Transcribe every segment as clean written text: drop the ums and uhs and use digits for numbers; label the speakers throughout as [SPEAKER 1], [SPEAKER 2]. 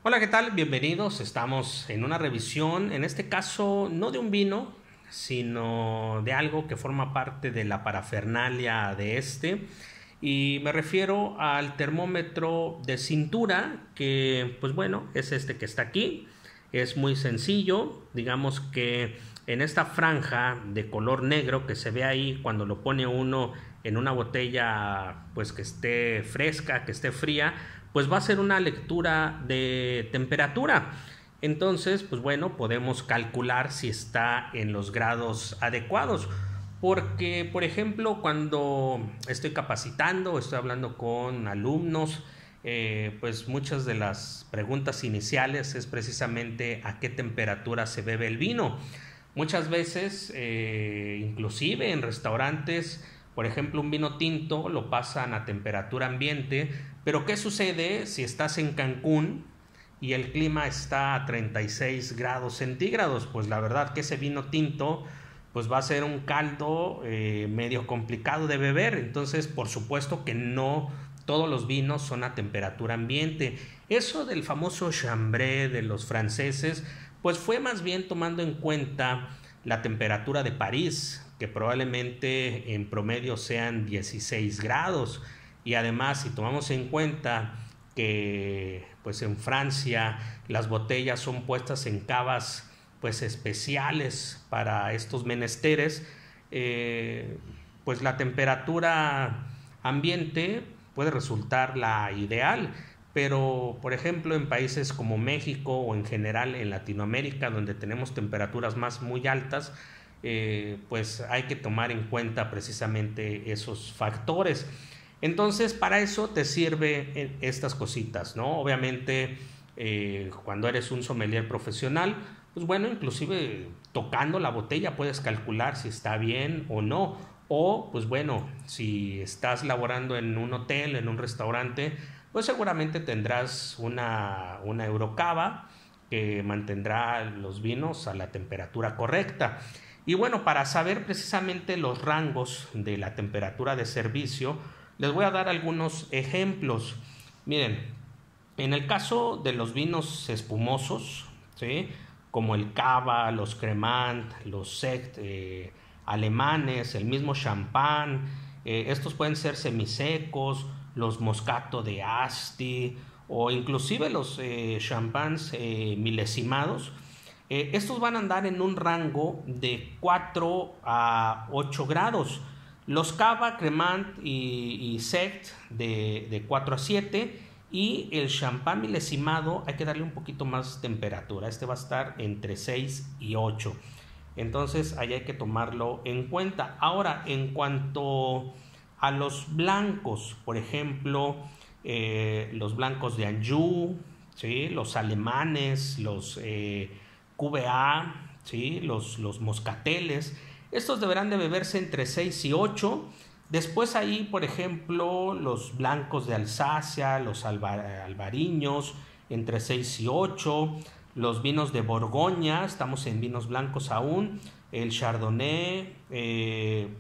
[SPEAKER 1] Hola, ¿qué tal? Bienvenidos. Estamos en una revisión, en este caso no de un vino, sino de algo que forma parte de la parafernalia de este. Y me refiero al termómetro de cintura, que pues bueno, es este que está aquí. Es muy sencillo, digamos que en esta franja de color negro que se ve ahí cuando lo pone uno en una botella pues que esté fresca, que esté fría, pues va a ser una lectura de temperatura. Entonces, pues bueno, podemos calcular si está en los grados adecuados. Porque, por ejemplo, cuando estoy capacitando, estoy hablando con alumnos, pues muchas de las preguntas iniciales es precisamente a qué temperatura se bebe el vino. Muchas veces, inclusive en restaurantes, por ejemplo, un vino tinto lo pasan a temperatura ambiente, pero ¿qué sucede si estás en Cancún y el clima está a 36 grados centígrados? Pues la verdad que ese vino tinto pues va a ser un caldo medio complicado de beber. Entonces, por supuesto que no todos los vinos son a temperatura ambiente. Eso del famoso chambré de los franceses, pues fue más bien tomando en cuenta la temperatura de París, que probablemente en promedio sean 16 grados. Y además, si tomamos en cuenta que pues en Francia las botellas son puestas en cavas pues especiales para estos menesteres, pues la temperatura ambiente puede resultar la ideal. Pero, por ejemplo, en países como México o en general en Latinoamérica, donde tenemos temperaturas más muy altas, pues hay que tomar en cuenta precisamente esos factores. Entonces, para eso te sirven estas cositas, ¿no? Obviamente, cuando eres un sommelier profesional, pues bueno, inclusive tocando la botella puedes calcular si está bien o no. O, pues bueno, si estás laborando en un hotel, en un restaurante, pues seguramente tendrás una Eurocava que mantendrá los vinos a la temperatura correcta. Y bueno, para saber precisamente los rangos de la temperatura de servicio, les voy a dar algunos ejemplos. Miren, en el caso de los vinos espumosos, ¿sí?, como el cava, los cremant, los sect alemanes, el mismo champán, estos pueden ser semisecos, los moscato de Asti o inclusive los champans milesimados. Estos van a andar en un rango de 4 a 8 grados. Los cava, cremant y sect de 4 a 7, y el champán milesimado hay que darle un poquito más temperatura. Este va a estar entre 6 y 8. Entonces ahí hay que tomarlo en cuenta. Ahora, en cuanto a los blancos, por ejemplo, los blancos de Anjou, ¿sí?, los alemanes, los QVA, ¿sí?, los moscateles, estos deberán de beberse entre 6 y 8. Después ahí, por ejemplo, los blancos de Alsacia, los albariños, entre 6 y 8. Los vinos de Borgoña, estamos en vinos blancos aún. El Chardonnay,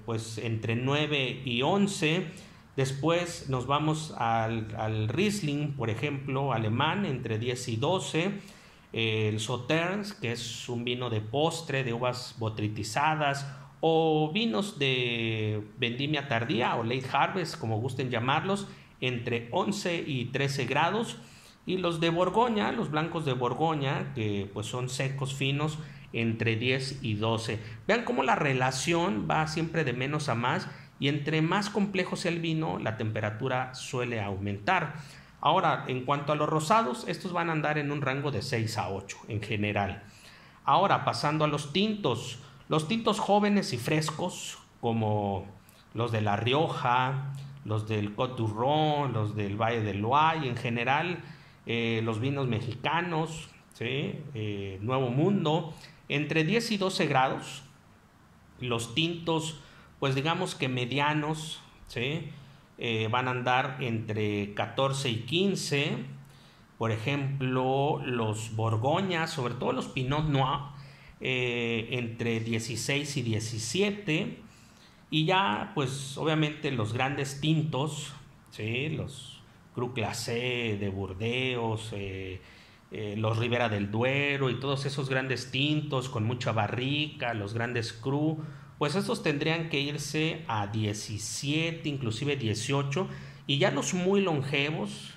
[SPEAKER 1] pues entre 9 y 11. Después nos vamos al Riesling, por ejemplo, alemán, entre 10 y 12. El Sauternes, que es un vino de postre, de uvas botritizadas, o vinos de vendimia tardía o late harvest, como gusten llamarlos, entre 11 y 13 grados. Y los de Borgoña, los blancos de Borgoña, que pues son secos, finos, entre 10 y 12. Vean cómo la relación va siempre de menos a más, y entre más complejo sea el vino, la temperatura suele aumentar. Ahora, en cuanto a los rosados, estos van a andar en un rango de 6 a 8 en general. Ahora, pasando a los tintos jóvenes y frescos, como los de La Rioja, los del Côte du Rhône, los del Valle del Loire, y en general los vinos mexicanos, ¿sí?, Nuevo Mundo, entre 10 y 12 grados. Los tintos, pues digamos que medianos, ¿sí?, van a andar entre 14 y 15. Por ejemplo, los Borgoñas, sobre todo los Pinot Noir, entre 16 y 17. Y ya, pues obviamente los grandes tintos, ¿sí?, los Cru Classé de Burdeos, los Ribera del Duero y todos esos grandes tintos con mucha barrica, los grandes cru, pues estos tendrían que irse a 17, inclusive 18, y ya los muy longevos,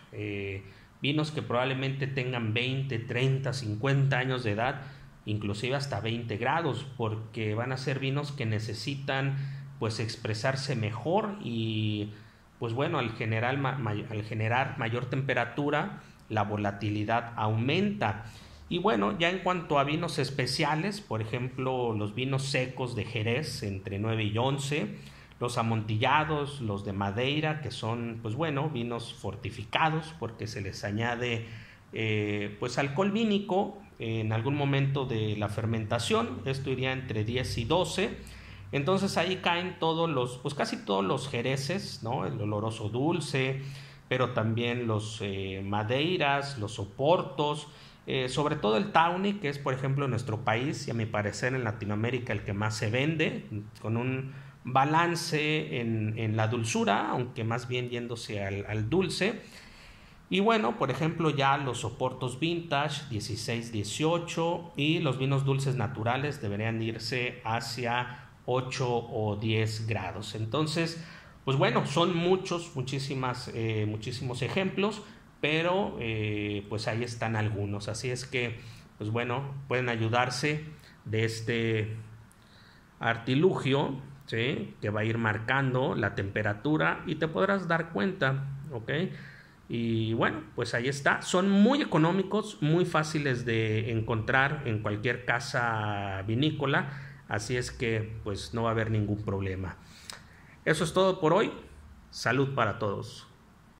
[SPEAKER 1] vinos que probablemente tengan 20, 30, 50 años de edad, inclusive hasta 20 grados, porque van a ser vinos que necesitan pues expresarse mejor y pues bueno, al generar mayor temperatura, la volatilidad aumenta. Y bueno, ya en cuanto a vinos especiales, por ejemplo, los vinos secos de Jerez entre 9 y 11, los amontillados, los de Madeira, que son, pues bueno, vinos fortificados porque se les añade pues alcohol vínico en algún momento de la fermentación, esto iría entre 10 y 12. Entonces ahí caen todos los, pues casi todos los jereces, ¿no? El oloroso dulce, pero también los madeiras, los oportos, sobre todo el tawny, que es por ejemplo en nuestro país y a mi parecer en Latinoamérica el que más se vende, con un balance en la dulzura, aunque más bien yéndose al dulce. Y bueno, por ejemplo ya los oportos vintage 16, 18 y los vinos dulces naturales deberían irse hacia 8 o 10 grados. Entonces, pues bueno, son muchísimos ejemplos, pero pues ahí están algunos. Así es que, pues bueno, pueden ayudarse de este artilugio, ¿sí? Que va a ir marcando la temperatura y te podrás dar cuenta, ¿ok? Y bueno, pues ahí está. Son muy económicos, muy fáciles de encontrar en cualquier casa vinícola. Así es que pues no va a haber ningún problema. Eso es todo por hoy. Salud para todos.